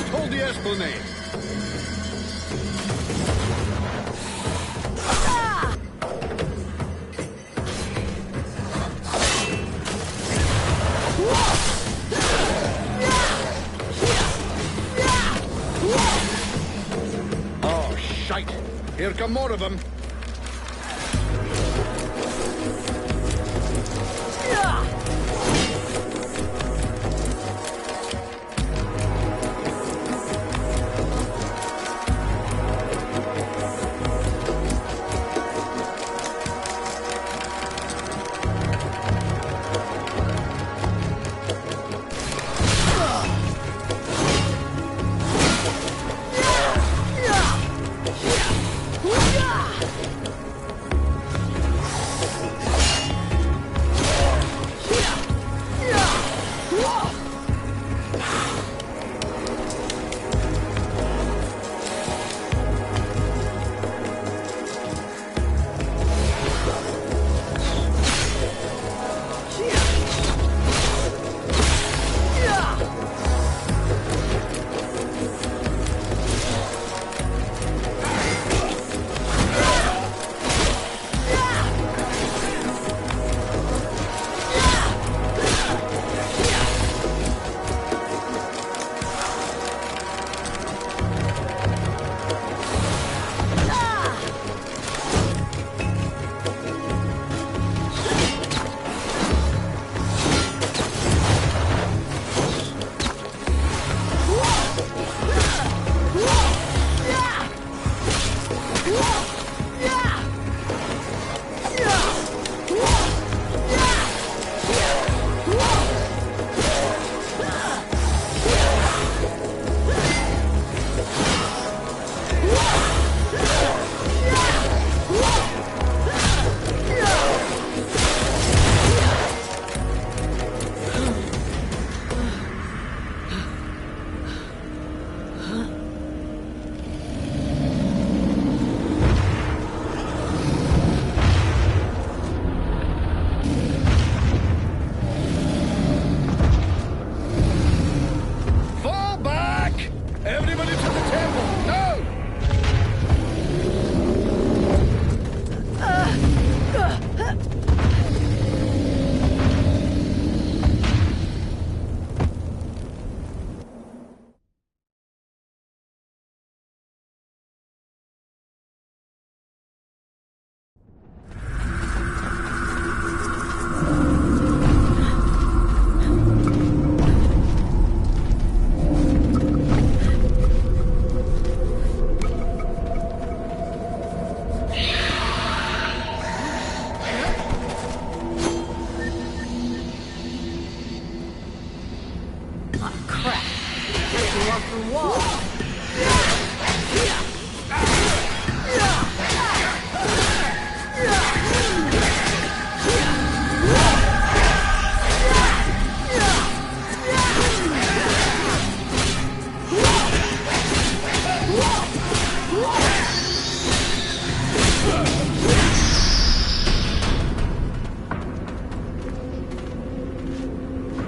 hold the esplanade. Oh, shite. Here come more of them.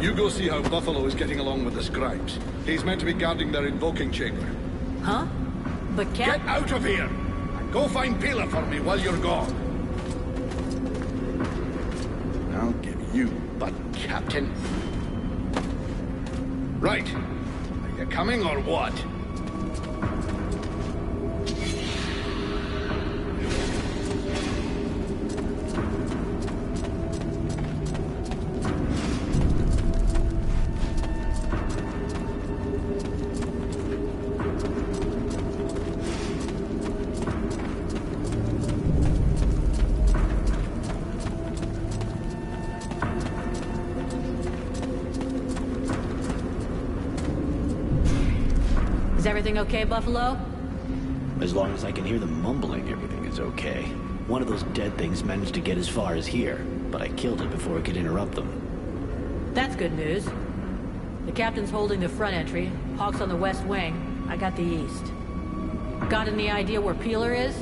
You go see how Buffalo is getting along with the scribes. He's meant to be guarding their invoking chamber. Huh? But Get out of here! And go find Pila for me while you're gone. I'll give you butt, Captain. Right. Are you coming or what? Is everything okay, Buffalo? As long as I can hear them mumbling, everything is okay. One of those dead things managed to get as far as here, but I killed it before it could interrupt them. That's good news. The captain's holding the front entry, Hawk's on the west wing, I got the east. Got any idea where Peeler is?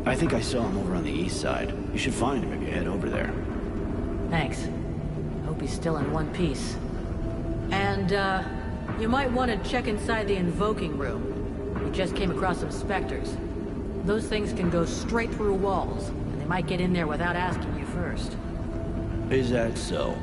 I think I saw him over on the east side. You should find him if you head over there. Thanks. Hope he's still in one piece. And, You might want to check inside the invoking room. We just came across some specters. Those things can go straight through walls, and they might get in there without asking you first. Is that so?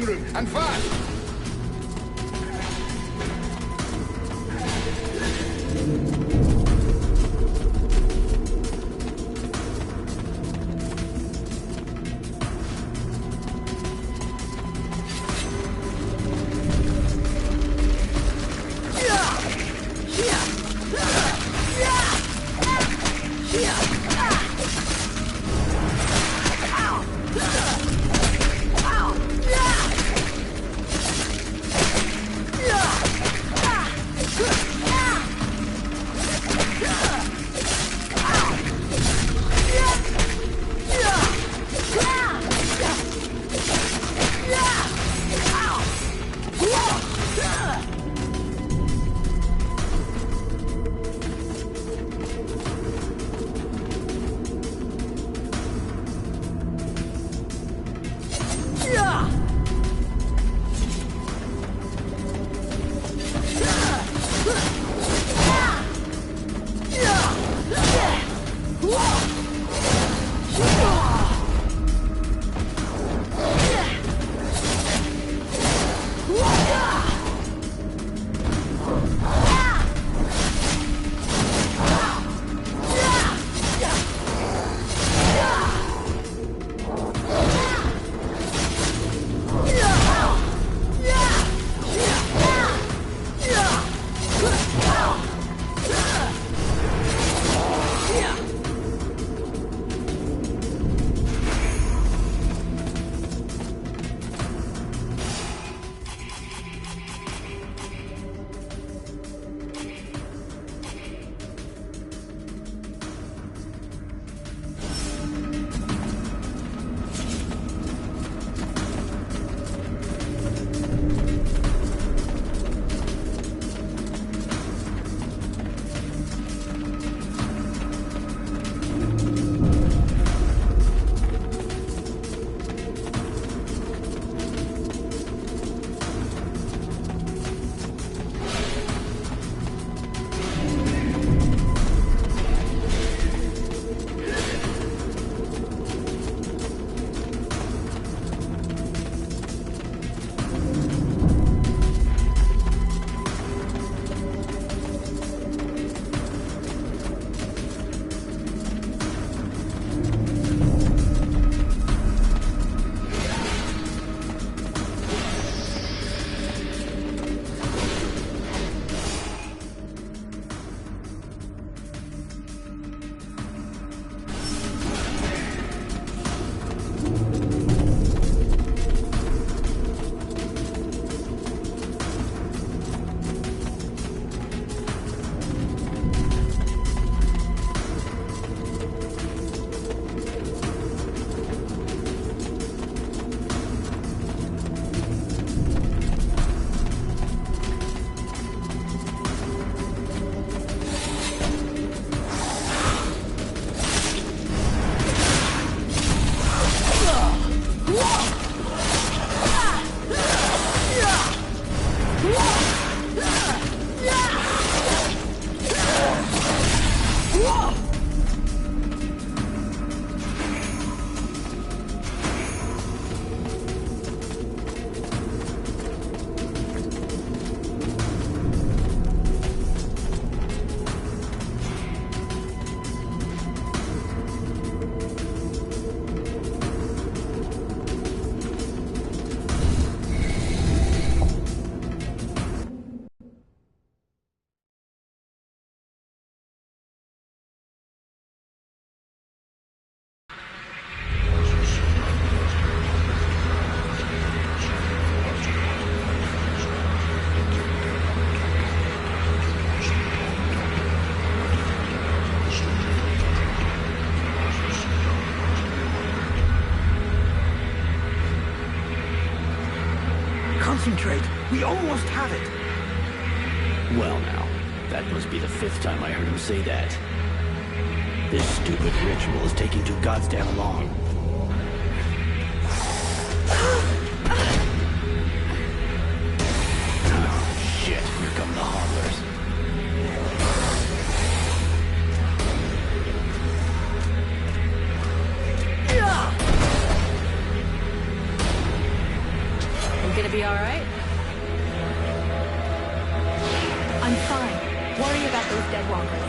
invoking room, and fast! Concentrate! We almost have it! Well now, that must be the 5th time I heard him say that. This stupid ritual is taking too goddamn long. Oh shit, here come the hodlers. gonna be all right? I'm fine. Worry about those dead walkers.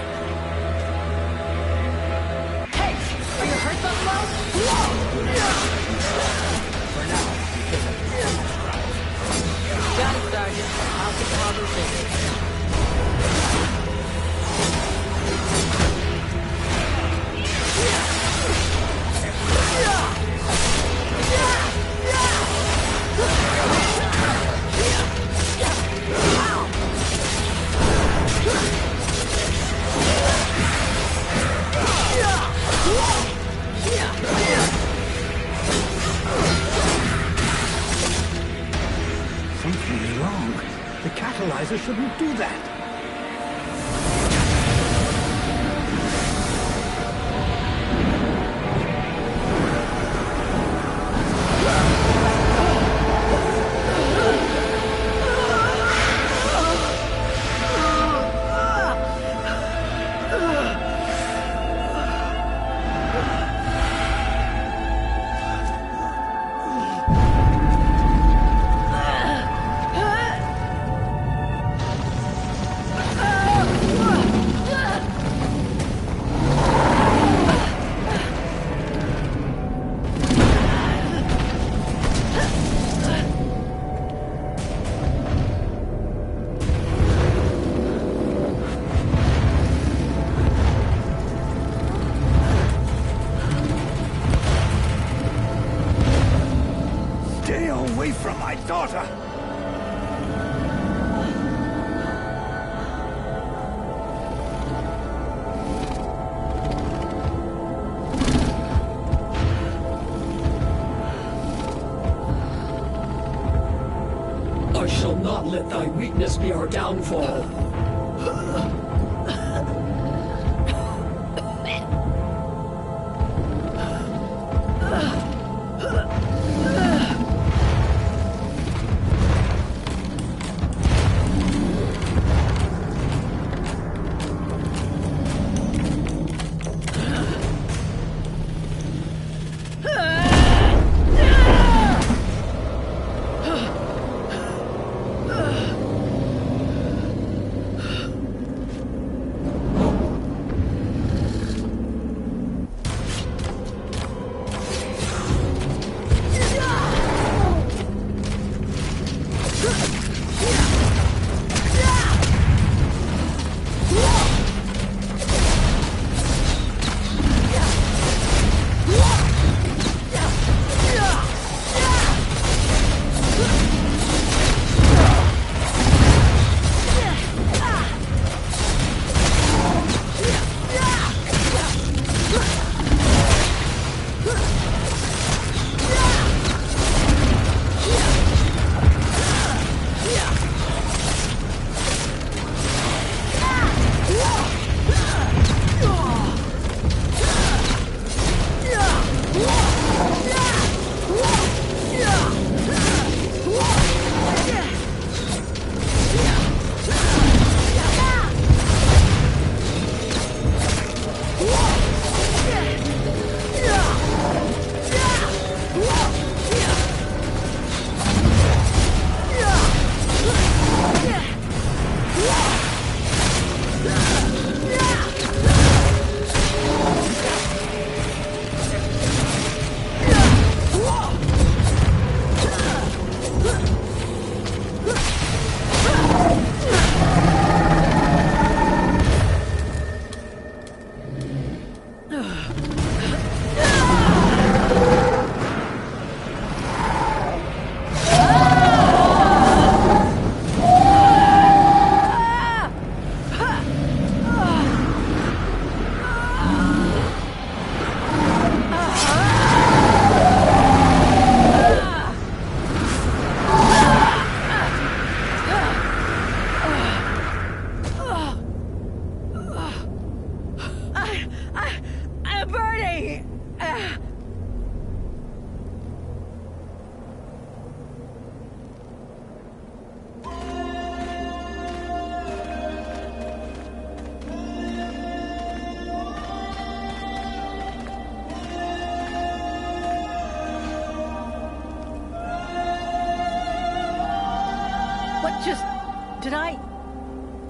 Hey! Are you hurt, Buffalo? Got it, Sergeant. I'll get the harbor busy. Something's wrong. The catalyzer shouldn't do that. Stay away from my daughter! I shall not let thy weakness be our downfall.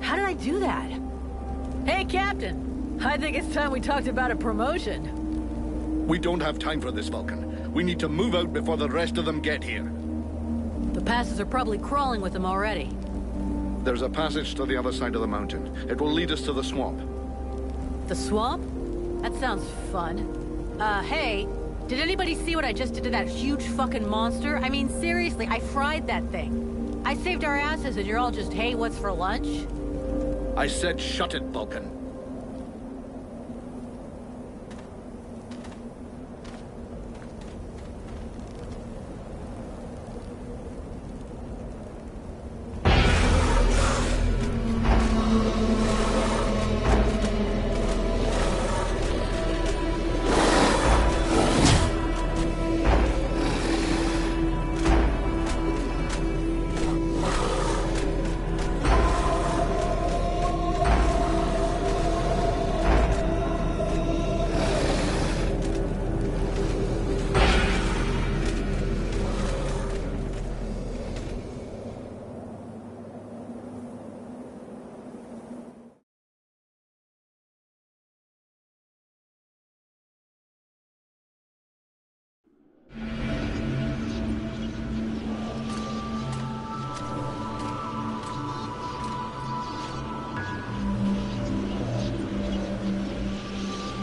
How did I do that? Hey, Captain! I think it's time we talked about a promotion. We don't have time for this, Vulcan. We need to move out before the rest of them get here. The passes are probably crawling with them already. There's a passage to the other side of the mountain. It will lead us to the swamp. The swamp? That sounds fun. Hey, did anybody see what I just did to that huge fucking monster? I mean, seriously, I fried that thing. I saved our asses and you're all just, hey, what's for lunch? I said shut it, Vulcan.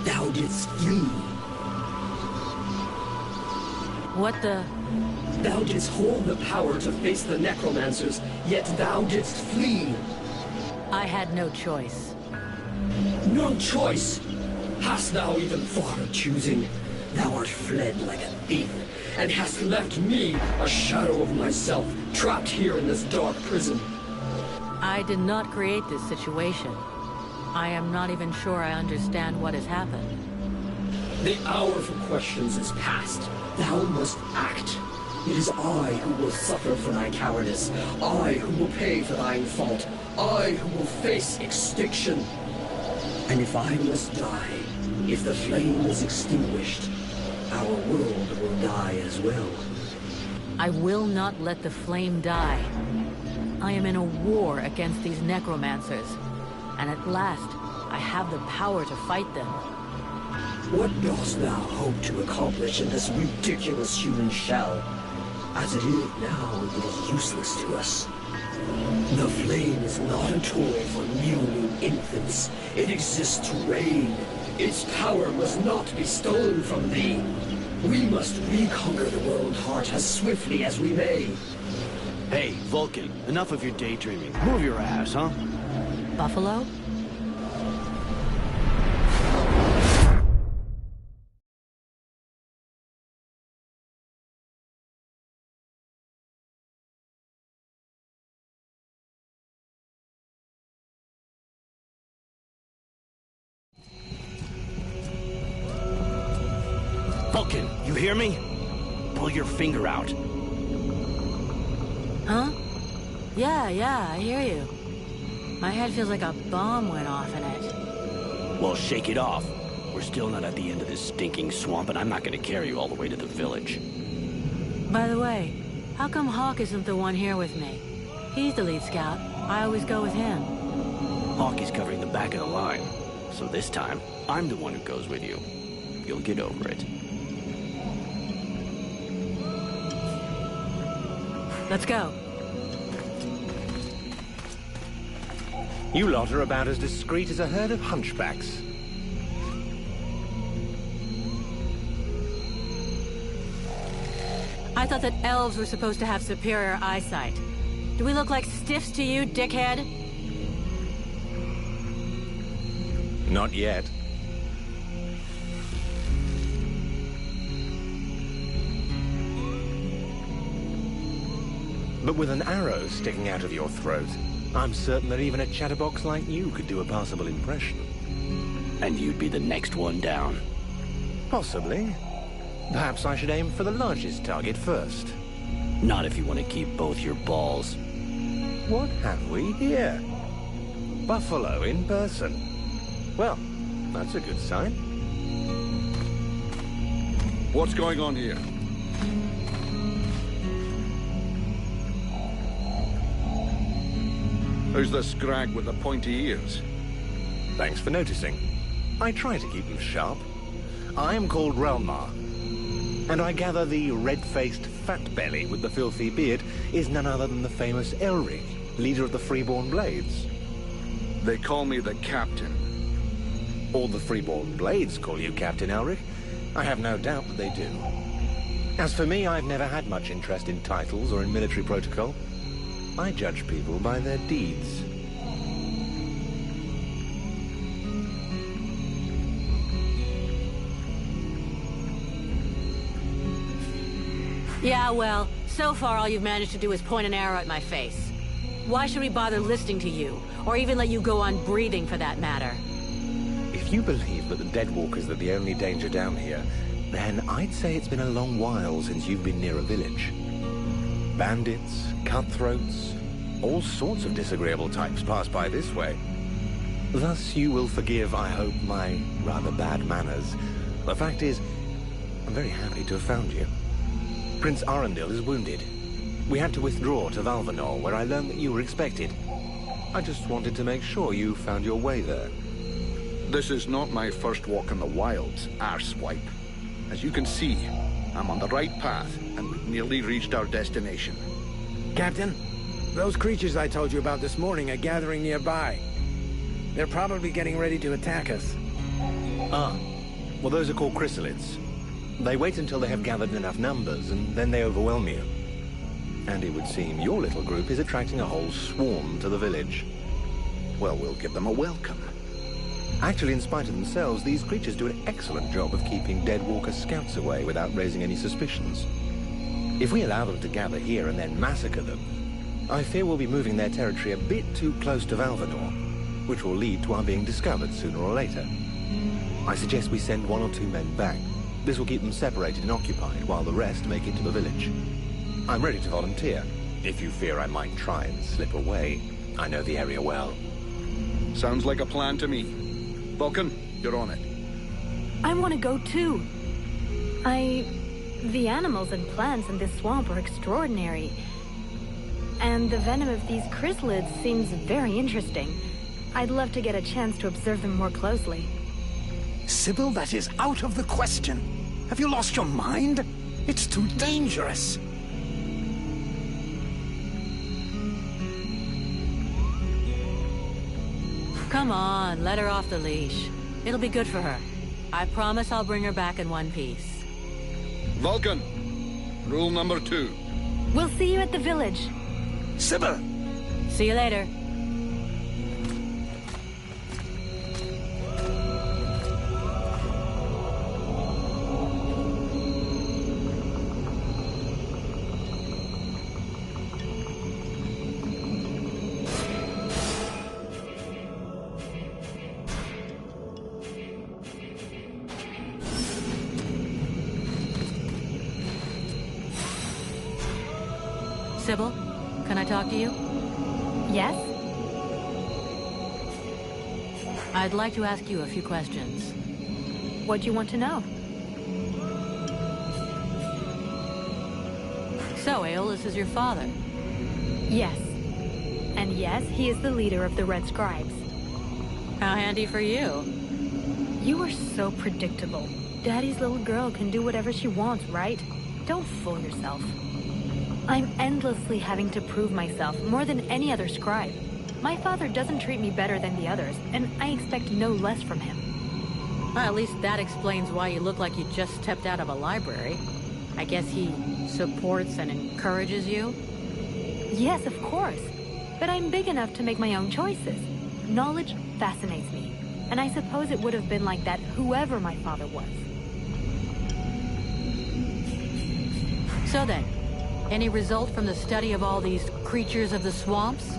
Thou didst flee. What the... Thou didst hold the power to face the necromancers, yet thou didst flee. I had no choice. No choice! Hast thou even thought of choosing? Thou art fled like a thief, and hast left me, a shadow of myself, trapped here in this dark prison. I did not create this situation. I am not even sure I understand what has happened. The hour for questions is past. Thou must act. It is I who will suffer for thy cowardice. I who will pay for thine fault. I who will face extinction. And if I must die, if the flame is extinguished, our world will die as well. I will not let the flame die. I am in a war against these necromancers. And at last, I have the power to fight them. What dost thou hope to accomplish in this ridiculous human shell? As it is now, it is useless to us. The flame is not a toy for mewling infants. It exists to reign. Its power must not be stolen from thee. We must reconquer the world heart as swiftly as we may. Hey, Vulcan, enough of your daydreaming. Move your ass, huh? Buffalo? Vulcan, you hear me? Pull your finger out. Huh? Yeah, I hear you. My head feels like a bomb went off in it. Well, shake it off. We're still not at the end of this stinking swamp, and I'm not gonna carry you all the way to the village. By the way, how come Hawk isn't the one here with me? He's the lead scout. I always go with him. Hawk is covering the back of the line, so this time, I'm the one who goes with you. You'll get over it. Let's go. You lot are about as discreet as a herd of hunchbacks. I thought that elves were supposed to have superior eyesight. Do we look like stiffs to you, dickhead? Not yet. But with an arrow sticking out of your throat, I'm certain that even a chatterbox like you could do a passable impression. And you'd be the next one down. Possibly. Perhaps I should aim for the largest target first. Not if you want to keep both your balls. What have we here? Buffalo in person. Well, that's a good sign. What's going on here? Who's the scrag with the pointy ears? Thanks for noticing. I try to keep them sharp. I am called Relmar, and I gather the red-faced fat belly with the filthy beard is none other than the famous Elric, leader of the Freeborn Blades. They call me the Captain. All the Freeborn Blades call you Captain Elric. I have no doubt that they do. As for me, I've never had much interest in titles or in military protocol. I judge people by their deeds. Yeah, well, so far all you've managed to do is point an arrow at my face. Why should we bother listening to you? Or even let you go on breathing, for that matter? If you believe that the Deadwalkers are the only danger down here, then I'd say it's been a long while since you've been near a village. Bandits, cutthroats, all sorts of disagreeable types pass by this way. Thus you will forgive, I hope, my rather bad manners. The fact is, I'm very happy to have found you. Prince Arundel is wounded. We had to withdraw to Valvanor, where I learned that you were expected. I just wanted to make sure you found your way there. This is not my first walk in the wilds, arsewipe. As you can see, I'm on the right path, and we've nearly reached our destination. Captain, those creatures I told you about this morning are gathering nearby. They're probably getting ready to attack us. Ah, well those are called chrysalids. They wait until they have gathered enough numbers, and then they overwhelm you. And it would seem your little group is attracting a whole swarm to the village. Well, we'll give them a welcome. Actually, in spite of themselves, these creatures do an excellent job of keeping Deadwalker scouts away without raising any suspicions. If we allow them to gather here and then massacre them, I fear we'll be moving their territory a bit too close to Valvanor, which will lead to our being discovered sooner or later. I suggest we send 1 or 2 men back. This will keep them separated and occupied while the rest make it to the village. I'm ready to volunteer, if you fear I might try and slip away. I know the area well. Sounds like a plan to me. Vulcan, you're on it. I want to go too. The animals and plants in this swamp are extraordinary. And the venom of these chrysalids seems very interesting. I'd love to get a chance to observe them more closely. Sybil, that is out of the question. Have you lost your mind? It's too dangerous. Come on, let her off the leash. It'll be good for her. I promise I'll bring her back in one piece. Vulcan, rule number 2. We'll see you at the village. Sybil! See you later. Sybil, can I talk to you? Yes? I'd like to ask you a few questions. What do you want to know? So, Aeolus is your father? Yes. And yes, he is the leader of the Red Scribes. How handy for you. You are so predictable. Daddy's little girl can do whatever she wants, right? Don't fool yourself. I'm endlessly having to prove myself more than any other scribe. My father doesn't treat me better than the others, and I expect no less from him. Well, at least that explains why you look like you just stepped out of a library. I guess he supports and encourages you? Yes, of course. But I'm big enough to make my own choices. Knowledge fascinates me, and I suppose it would have been like that whoever my father was. So then, any result from the study of all these creatures of the swamps?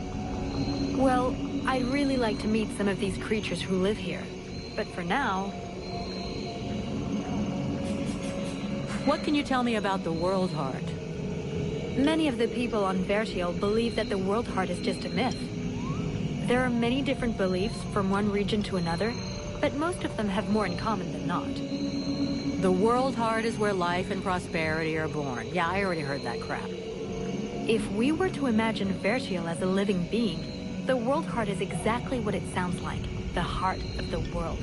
Well, I'd really like to meet some of these creatures who live here. But for now... What can you tell me about the World Heart? Many of the people on Vertiel believe that the World Heart is just a myth. There are many different beliefs from one region to another, but most of them have more in common than not. The World Heart is where life and prosperity are born. Yeah, I already heard that crap. If we were to imagine Vertiel as a living being, The world heart is exactly what it sounds like, the heart of the world.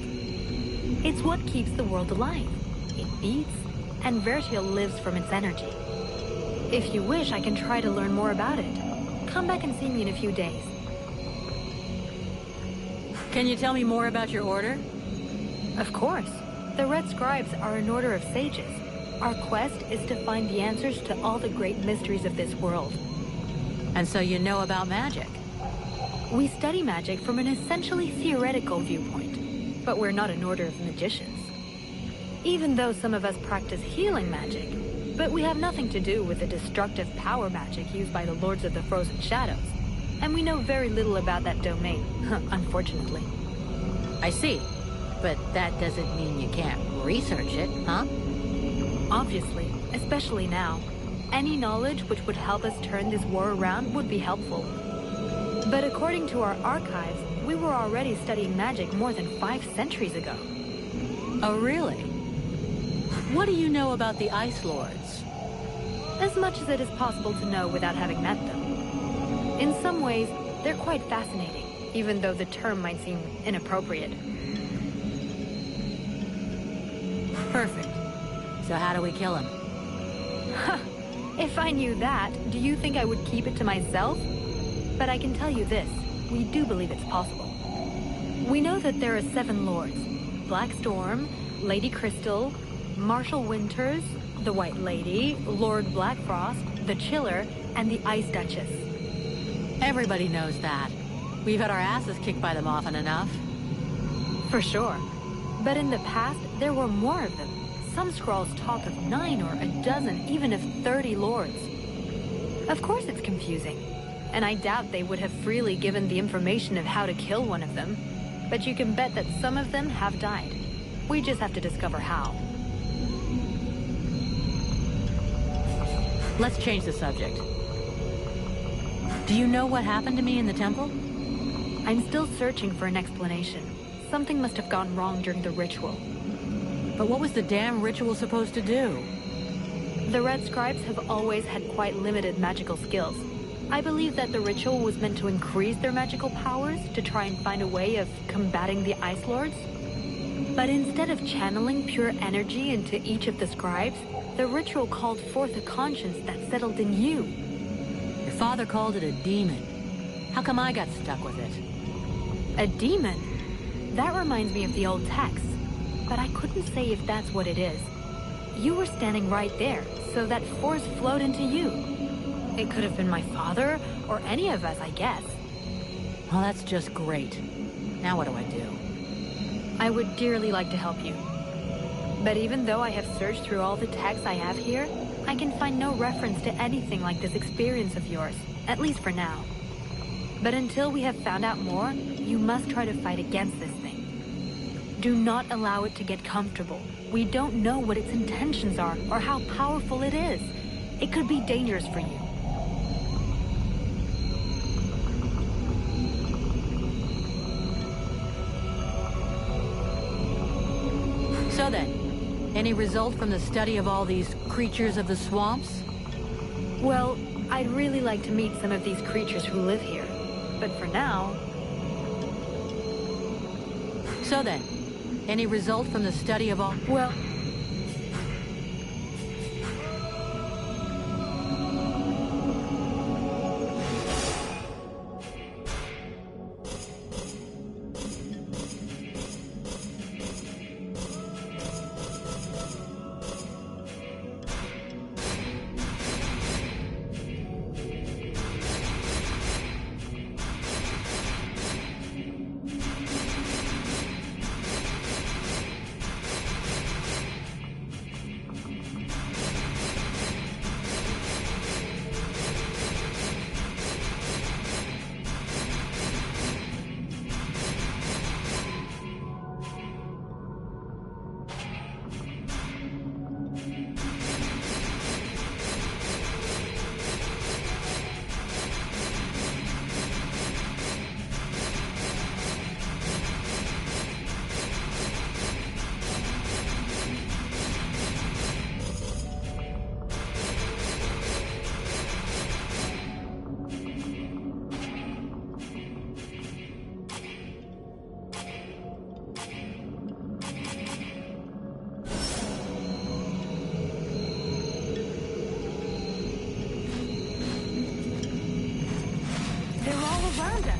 It's what keeps the world alive. It beats, and Vertial lives from its energy. If you wish, I can try to learn more about it. Come back and see me in a few days. Can you tell me more about your order? Of course. The Red Scribes are an order of sages. Our quest is to find the answers to all the great mysteries of this world. And so you know about magic? We study magic from an essentially theoretical viewpoint, but we're not an order of magicians. Even though some of us practice healing magic, but we have nothing to do with the destructive power magic used by the Lords of the Frozen Shadows, and we know very little about that domain, unfortunately. I see. But that doesn't mean you can't research it, huh? Obviously, especially now. Any knowledge which would help us turn this war around would be helpful. But according to our archives, we were already studying magic more than 5 centuries ago. Oh, really? What do you know about the Ice Lords? As much as it is possible to know without having met them. In some ways, they're quite fascinating, even though the term might seem inappropriate. Perfect. So how do we kill him? If I knew that, do you think I would keep it to myself? But I can tell you this, we do believe it's possible. We know that there are 7 lords. Black Storm, Lady Crystal, Marshal Winters, the White Lady, Lord Blackfrost, the Chiller, and the Ice Duchess. Everybody knows that. We've had our asses kicked by them often enough. For sure. But in the past, there were more of them. Some scrolls talk of 9 or a dozen, even of 30 lords. Of course it's confusing. And I doubt they would have freely given the information of how to kill one of them. But you can bet that some of them have died. We just have to discover how. Let's change the subject. Do you know what happened to me in the temple? I'm still searching for an explanation. Something must have gone wrong during the ritual. But what was the damn ritual supposed to do? The Red Scribes have always had quite limited magical skills. I believe that the ritual was meant to increase their magical powers to try and find a way of combating the Ice Lords. But instead of channeling pure energy into each of the scribes, the ritual called forth a conscience that settled in you. Your father called it a demon. How come I got stuck with it? A demon? That reminds me of the old texts, but I couldn't say if that's what it is. You were standing right there, so that force flowed into you. It could have been my father, or any of us, I guess. Well, that's just great. Now what do I do? I would dearly like to help you. But even though I have searched through all the texts I have here, I can find no reference to anything like this experience of yours, at least for now. But until we have found out more, you must try to fight against this thing. Do not allow it to get comfortable. We don't know what its intentions are or how powerful it is. It could be dangerous for you. So then, any result from the study of all these creatures of the swamps? Well, I'd really like to meet some of these creatures who live here. But for now... So then, any result from the study of all... Well... all around us.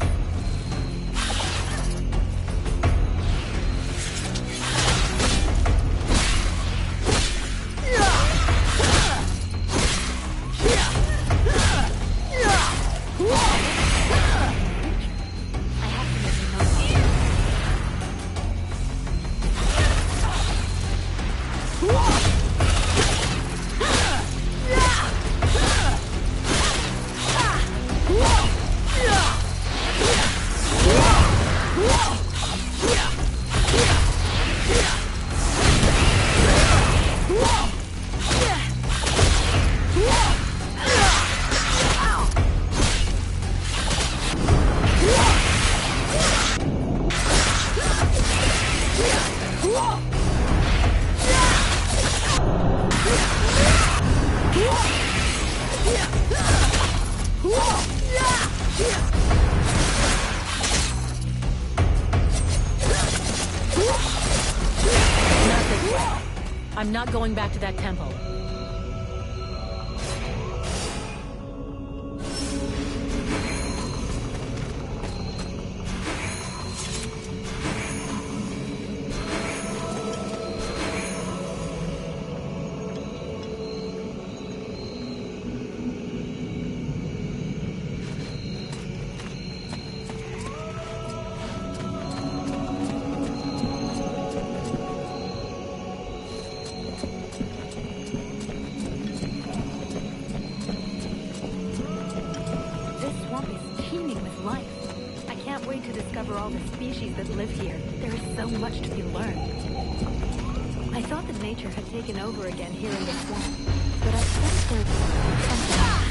I'm not going back to that temple. All the species that live here. There is so much to be learned. I thought that nature had taken over again here in the swamp, but I think there's something else.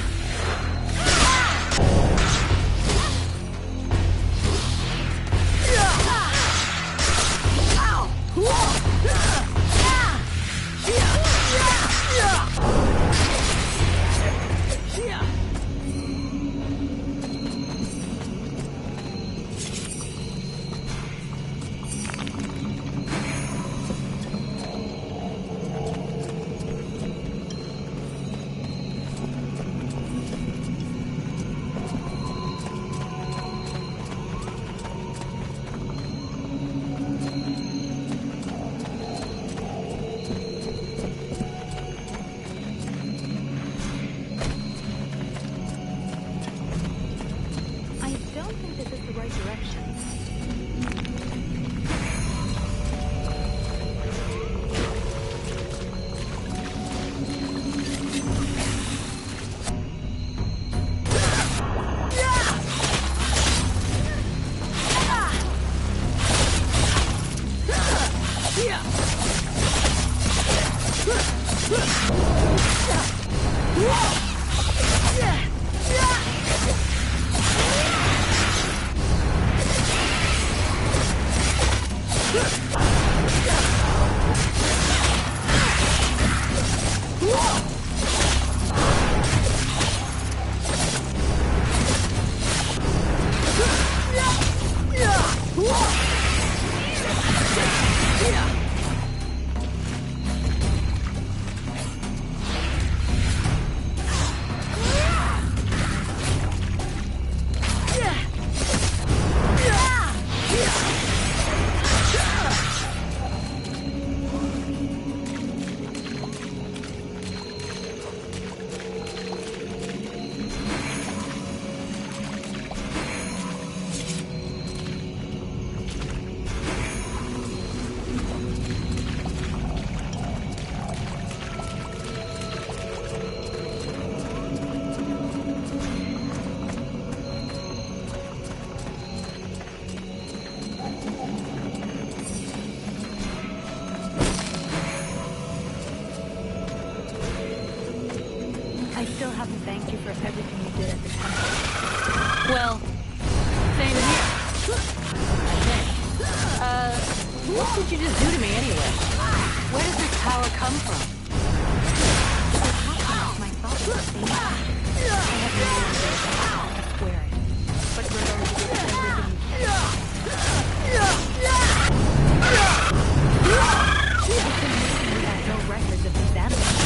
Well, same here. What did you just do to me anyway? Where does this power come from? My thoughts are the same. I have no idea how to square it. But we're going to do everything we have no records of these animals.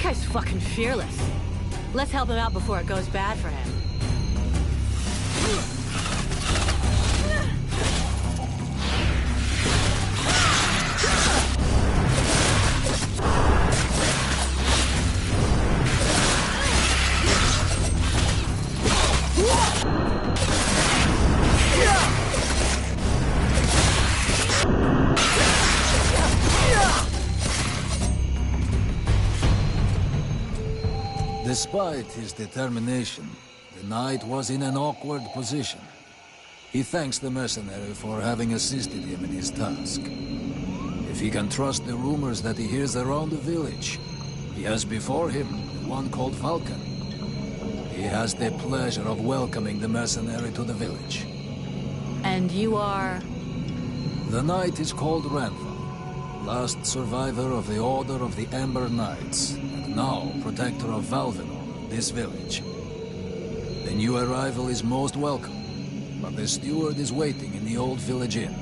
guy's fucking fearless. Let's help him out before it goes bad for him. Despite his determination, the knight was in an awkward position. He thanks the mercenary for having assisted him in his task. If he can trust the rumors that he hears around the village, he has before him one called Falcon. He has the pleasure of welcoming the mercenary to the village. And you are? The knight is called Ranthal, last survivor of the Order of the Ember Knights, and now protector of Valvenor, this village. The new arrival is most welcome, but the steward is waiting in the old village inn.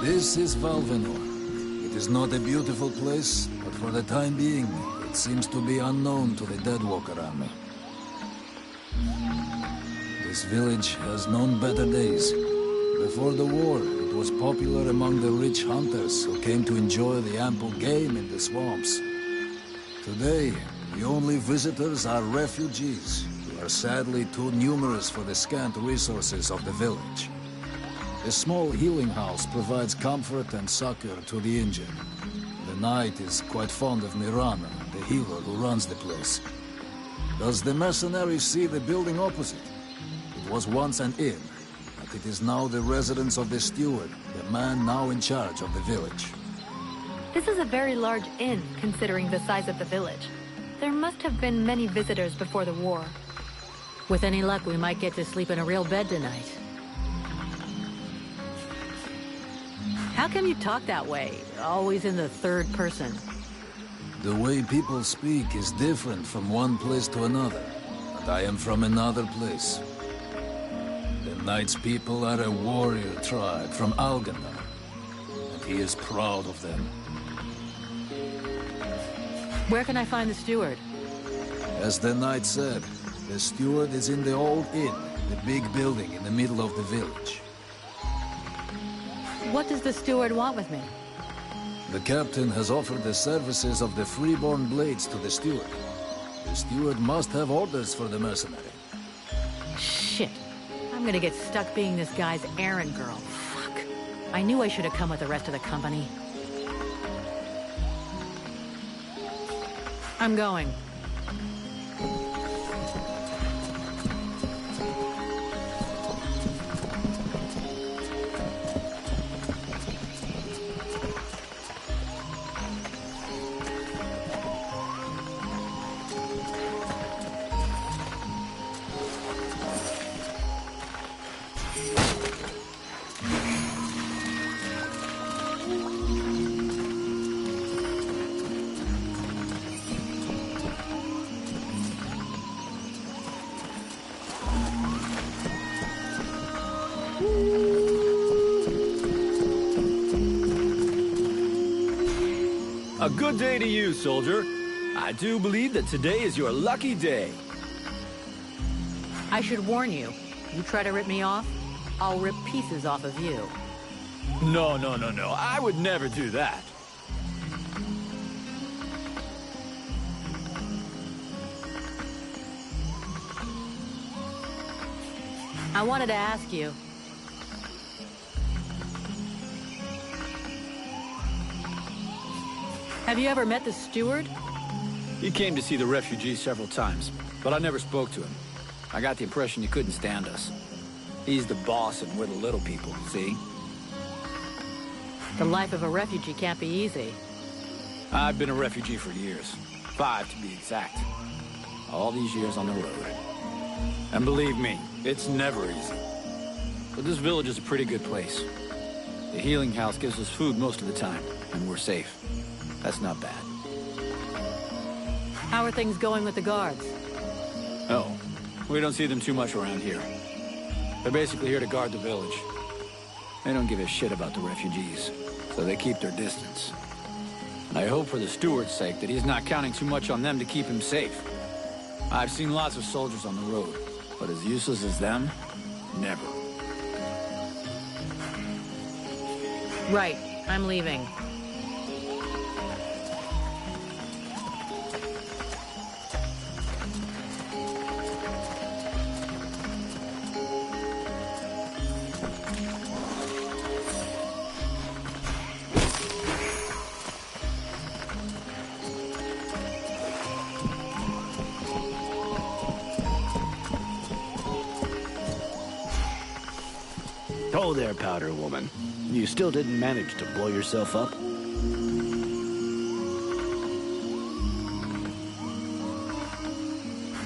This is Valvenor. It is not a beautiful place, but for the time being, it seems to be unknown to the Deadwalker army. This village has known better days. Before the war, it was popular among the rich hunters who came to enjoy the ample game in the swamps. Today, the only visitors are refugees, who are sadly too numerous for the scant resources of the village. A small healing house provides comfort and succor to the injured. The knight is quite fond of Mirana, the healer who runs the place. Does the mercenary see the building opposite? It was once an inn, but it is now the residence of the steward, the man now in charge of the village. This is a very large inn, considering the size of the village. There must have been many visitors before the war. With any luck, we might get to sleep in a real bed tonight. How come you talk that way? Always in the third person. The way people speak is different from one place to another, and I am from another place. The knight's people are a warrior tribe from Algandar, and he is proud of them. Where can I find the steward? As the knight said, the steward is in the old inn, the big building in the middle of the village. What does the steward want with me? The captain has offered the services of the freeborn blades to the steward. The steward must have orders for the mercenary. Shit. I'm gonna get stuck being this guy's errand girl. Fuck. I knew I should have come with the rest of the company. I'm going. A good day to you, soldier. I do believe that today is your lucky day. I should warn you. You try to rip me off, I'll rip pieces off of you. No. I would never do that. I wanted to ask you. Have you ever met the steward? He came to see the refugees several times, but I never spoke to him. I got the impression he couldn't stand us. He's the boss and we're the little people, see? The life of a refugee can't be easy. I've been a refugee for years. 5 to be exact. All these years on the road. And believe me, it's never easy. But this village is a pretty good place. The healing house gives us food most of the time, and we're safe. That's not bad. How are things going with the guards? Oh, we don't see them too much around here. They're basically here to guard the village. They don't give a shit about the refugees, so they keep their distance. And I hope for the steward's sake that he's not counting too much on them to keep him safe. I've seen lots of soldiers on the road, but as useless as them, never. Right, I'm leaving. Oh there, Powder Woman. You still didn't manage to blow yourself up?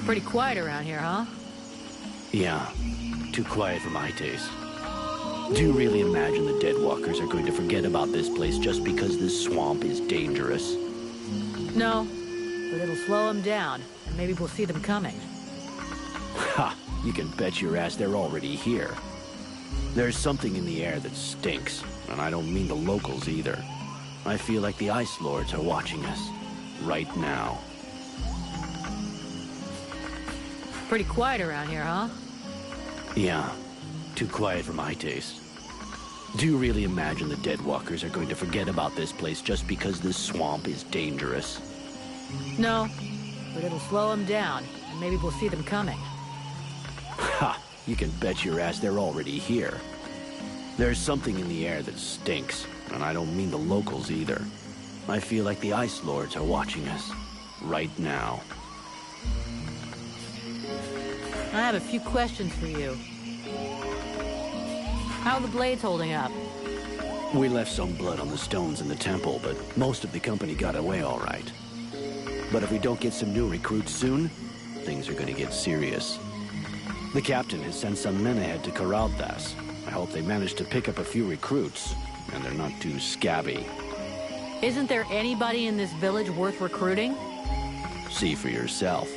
Pretty quiet around here, huh? Yeah, too quiet for my taste. Do you really imagine the Deadwalkers are going to forget about this place just because this swamp is dangerous? No, but it'll slow them down, and maybe we'll see them coming. Ha! You can bet your ass they're already here. There's something in the air that stinks, and I don't mean the locals either. I feel like the Ice Lords are watching us, right now. Pretty quiet around here, huh? Yeah, too quiet for my taste. Do you really imagine the Deadwalkers are going to forget about this place just because this swamp is dangerous? No, but it'll slow them down, and maybe we'll see them coming. Ha! You can bet your ass they're already here. There's something in the air that stinks, and I don't mean the locals either. I feel like the Ice Lords are watching us, right now. I have a few questions for you. How are the blades holding up? We left some blood on the stones in the temple, but most of the company got away all right. But if we don't get some new recruits soon, things are gonna get serious. The captain has sent some men ahead to Corraldas. I hope they manage to pick up a few recruits, and they're not too scabby. Isn't there anybody in this village worth recruiting? See for yourself.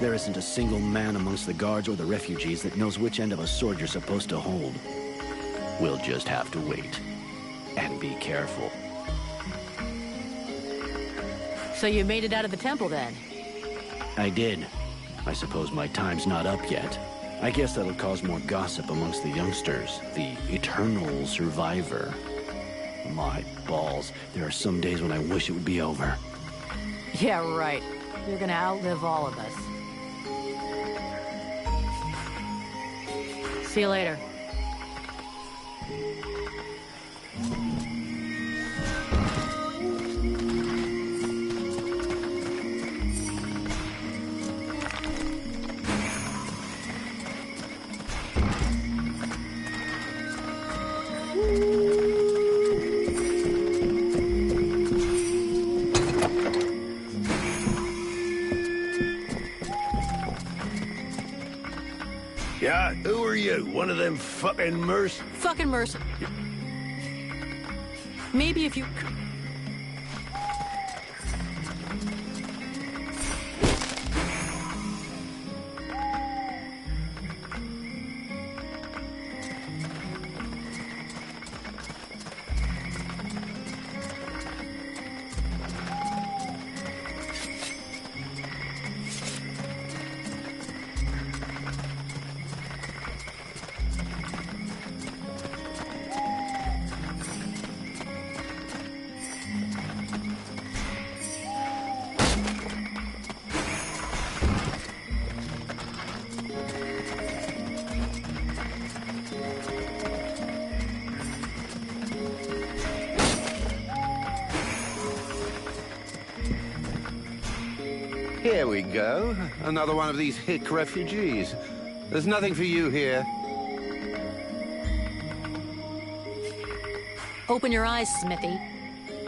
There isn't a single man amongst the guards or the refugees that knows which end of a sword you're supposed to hold. We'll just have to wait. And be careful. So you made it out of the temple then? I did. I suppose my time's not up yet. I guess that'll cause more gossip amongst the youngsters. The eternal survivor. My balls. There are some days when I wish it would be over. Yeah, right. You're gonna outlive all of us. See you later. Yeah, who are you? One of them fucking Fucking merc. Maybe if you... Here we go. Another one of these hick refugees. There's nothing for you here. Open your eyes, Smithy.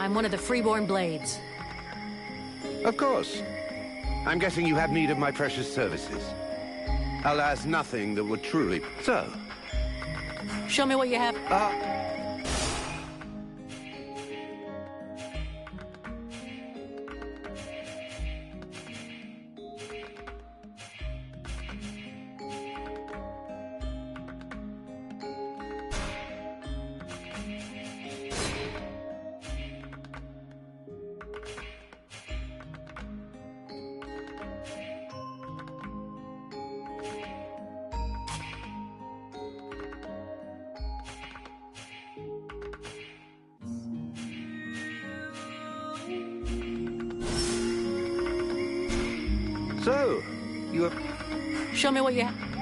I'm one of the freeborn blades. Of course. I'm guessing you have need of my precious services. Alas, nothing that would truly... So... Show me what you have. So, you have... Show me what you have.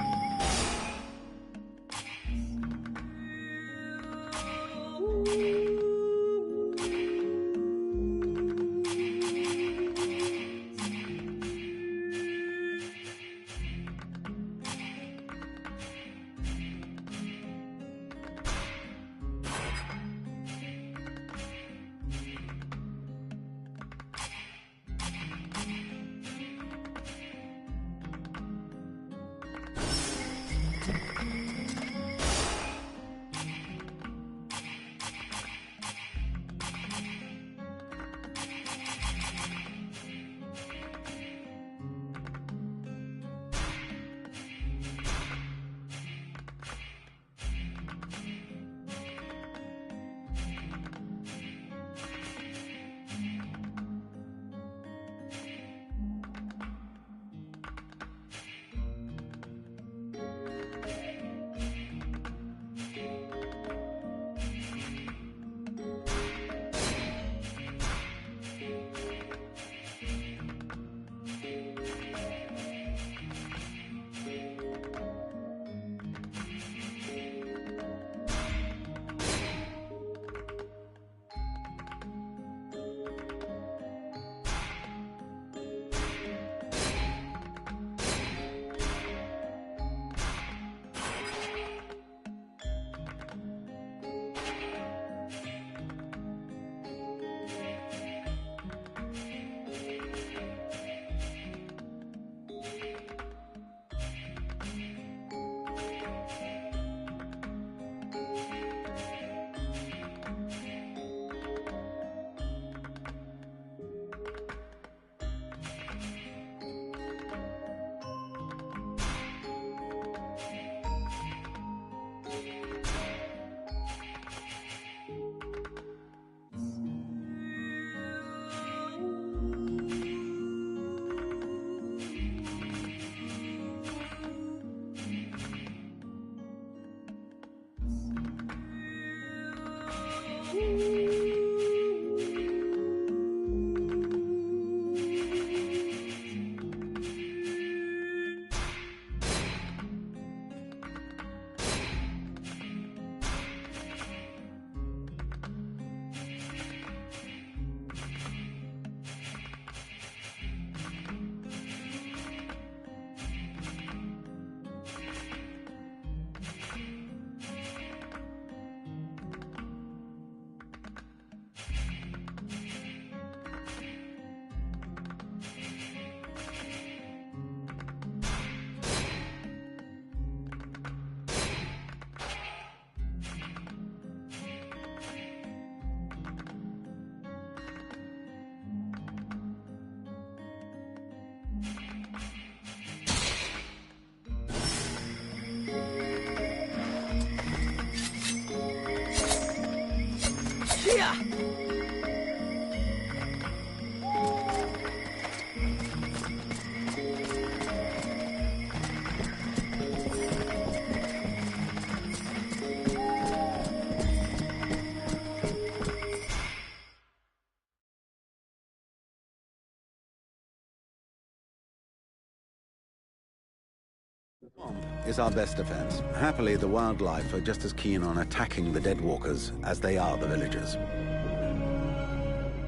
Is our best defense. Happily, the wildlife are just as keen on attacking the Deadwalkers as they are the villagers.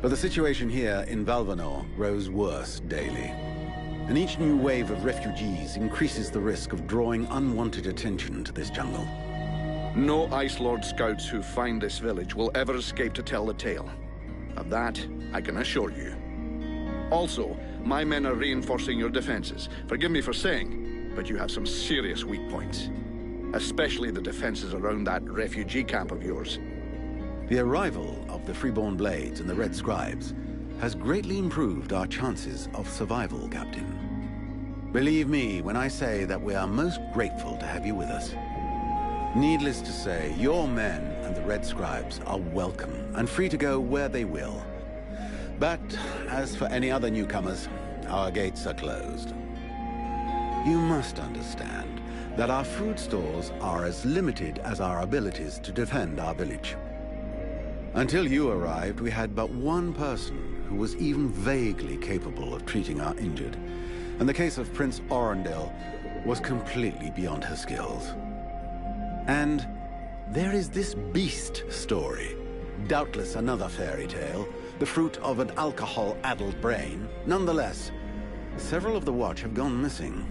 But the situation here in Valvanor grows worse daily. And each new wave of refugees increases the risk of drawing unwanted attention to this jungle. No Ice Lord scouts who find this village will ever escape to tell the tale. Of that, I can assure you. Also, my men are reinforcing your defenses. Forgive me for saying, but you have some serious weak points. Especially the defenses around that refugee camp of yours. The arrival of the Freeborn Blades and the Red Scribes has greatly improved our chances of survival, Captain. Believe me when I say that we are most grateful to have you with us. Needless to say, your men and the Red Scribes are welcome and free to go where they will. But as for any other newcomers, our gates are closed. You must understand that our food stores are as limited as our abilities to defend our village. Until you arrived, we had but one person who was even vaguely capable of treating our injured, and the case of Prince Orendil was completely beyond her skills. And there is this beast story, doubtless another fairy tale, the fruit of an alcohol-addled brain. Nonetheless, several of the Watch have gone missing.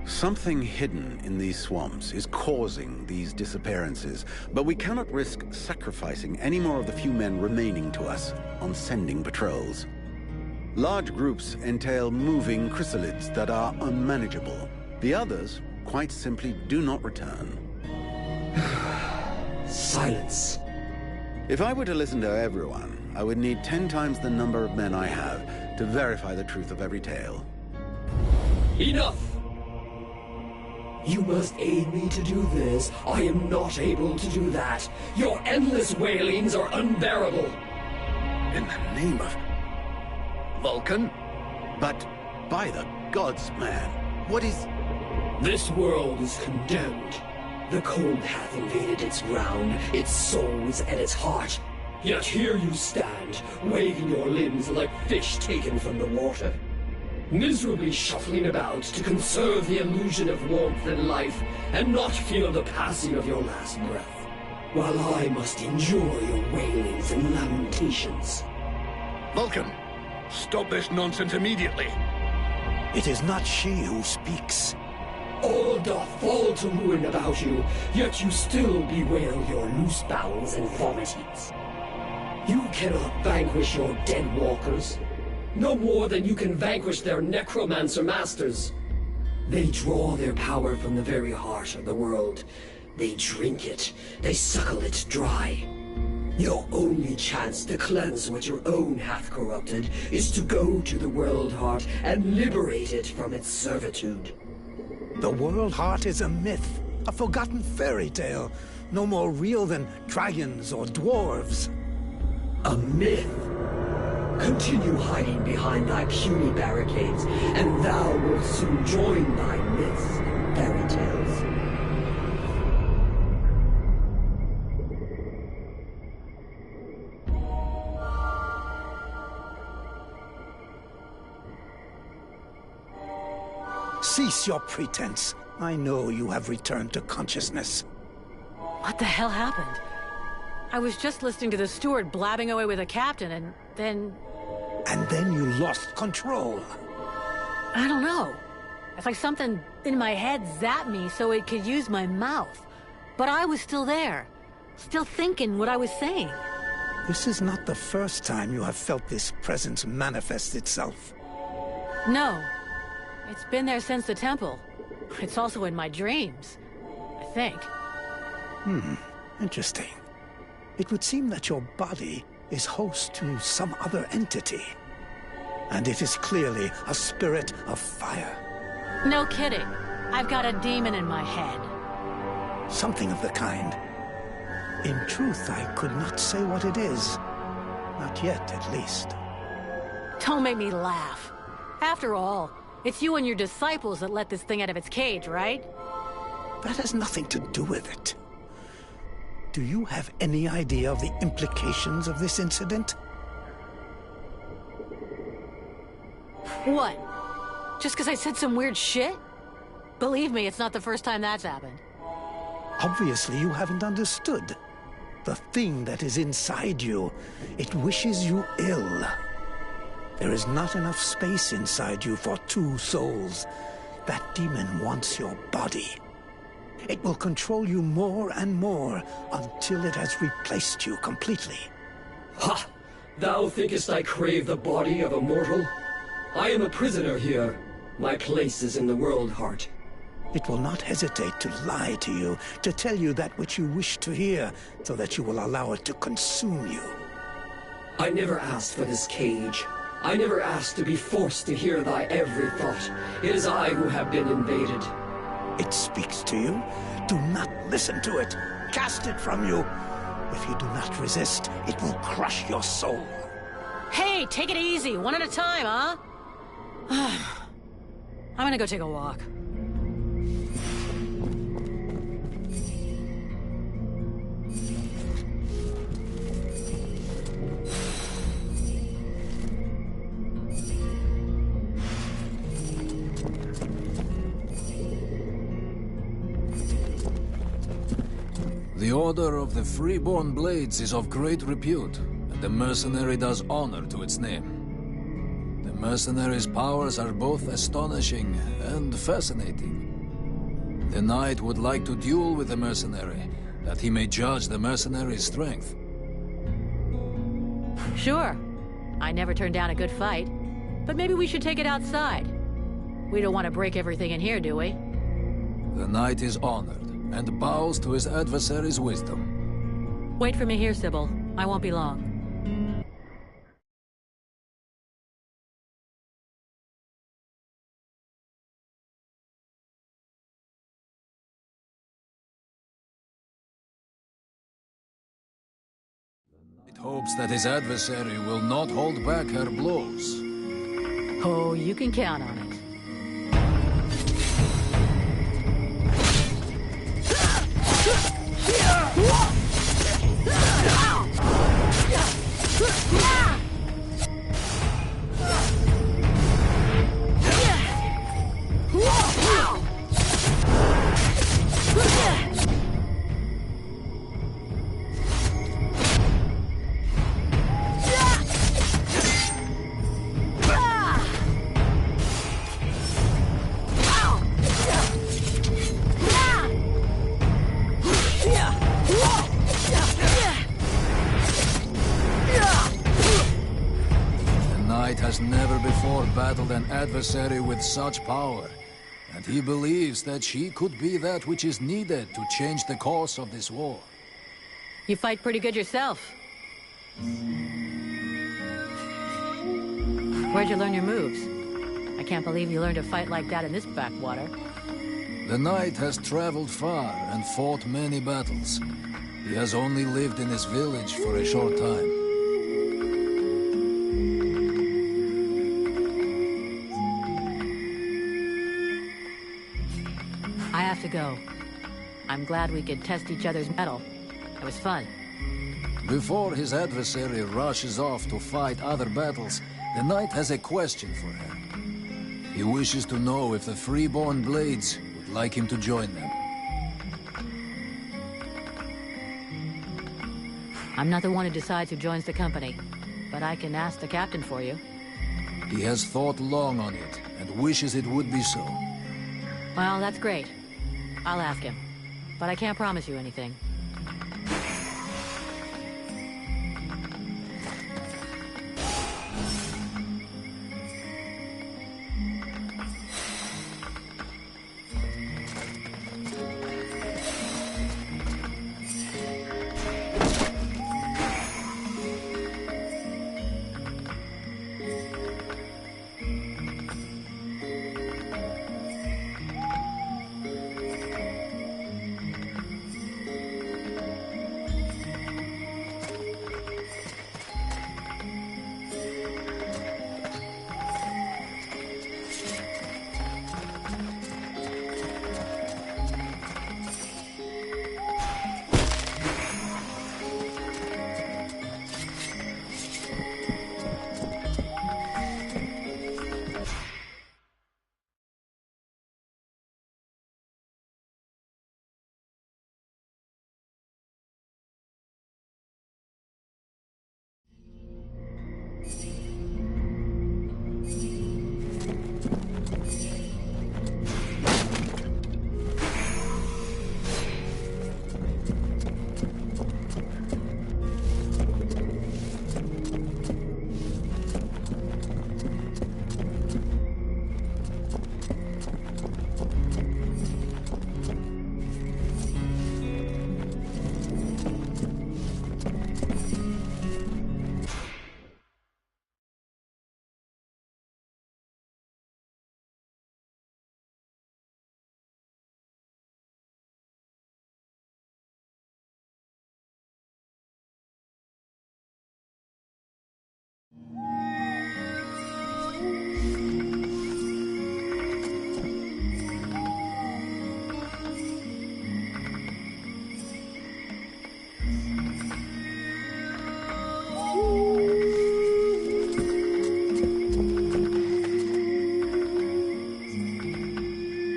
Something hidden in these swamps is causing these disappearances, but we cannot risk sacrificing any more of the few men remaining to us on sending patrols. Large groups entail moving chrysalids that are unmanageable. The others, quite simply, do not return. Silence. If I were to listen to everyone, I would need 10 times the number of men I have to verify the truth of every tale. Enough! You must aid me to do this. I am not able to do that. Your endless wailings are unbearable. In the name of Vulcan? But by the gods, man, what is... This world is condemned. The cold hath invaded its ground, its souls and its heart. Yet here you stand, waving your limbs like fish taken from the water. Miserably shuffling about to conserve the illusion of warmth and life, and not feel the passing of your last breath, while I must endure your wailings and lamentations. Vulcan, stop this nonsense immediately. It is not she who speaks. All doth fall to ruin about you, yet you still bewail your loose bowels and vomitings. You cannot vanquish your dead walkers, no more than you can vanquish their necromancer masters. They draw their power from the very heart of the world. They drink it, they suckle it dry. Your only chance to cleanse what your own hath corrupted is to go to the world heart and liberate it from its servitude. The world heart is a myth, a forgotten fairy tale, no more real than dragons or dwarves. A myth? Continue hiding behind thy puny barricades, and thou wilt soon join thy myths and fairy tales. Cease your pretense. I know you have returned to consciousness. What the hell happened? I was just listening to the steward blabbing away with the captain, and then... And then you lost control. I don't know. It's like something in my head zapped me so it could use my mouth. But I was still there, still thinking what I was saying. This is not the first time you have felt this presence manifest itself. No. It's been there since the temple. It's also in my dreams, I think. Interesting. It would seem that your body is host to some other entity. And it is clearly a spirit of fire. No kidding. I've got a demon in my head. Something of the kind. In truth, I could not say what it is. Not yet, at least. Don't make me laugh. After all, it's you and your disciples that let this thing out of its cage, right? That has nothing to do with it. Do you have any idea of the implications of this incident? What? Just because I said some weird shit? Believe me, it's not the first time that's happened. Obviously, you haven't understood. The thing that is inside you, it wishes you ill. There is not enough space inside you for two souls. That demon wants your body. It will control you more and more until it has replaced you completely. Ha! Thou thinkest I crave the body of a mortal? I am a prisoner here. My place is in the world heart. It will not hesitate to lie to you, to tell you that which you wish to hear, so that you will allow it to consume you. I never asked for this cage. I never asked to be forced to hear thy every thought. It is I who have been invaded. It speaks to you. Do not listen to it. Cast it from you. If you do not resist, it will crush your soul. Hey, take it easy, one at a time, huh? I'm gonna go take a walk. The Order of the Freeborn Blades is of great repute, and the mercenary does honor to its name. The mercenary's powers are both astonishing and fascinating. The knight would like to duel with the mercenary, that he may judge the mercenary's strength. Sure. I never turned down a good fight, but maybe we should take it outside. We don't want to break everything in here, do we? The knight is honored, and bows to his adversary's wisdom. Wait for me here, Sybil. I won't be long. It hopes that his adversary will not hold back her blows. Oh, you can count on it. Has never before battled an adversary with such power, and he believes that she could be that which is needed to change the course of this war. You fight pretty good yourself. Where'd you learn your moves? I can't believe you learned to fight like that in this backwater. The knight has traveled far and fought many battles. He has only lived in this village for a short time. I have to go. I'm glad we could test each other's mettle. It was fun. Before his adversary rushes off to fight other battles, the knight has a question for him. He wishes to know if the Freeborn Blades would like him to join them. I'm not the one who decides who joins the company, but I can ask the captain for you. He has thought long on it, and wishes it would be so. Well, that's great. I'll ask him, but I can't promise you anything.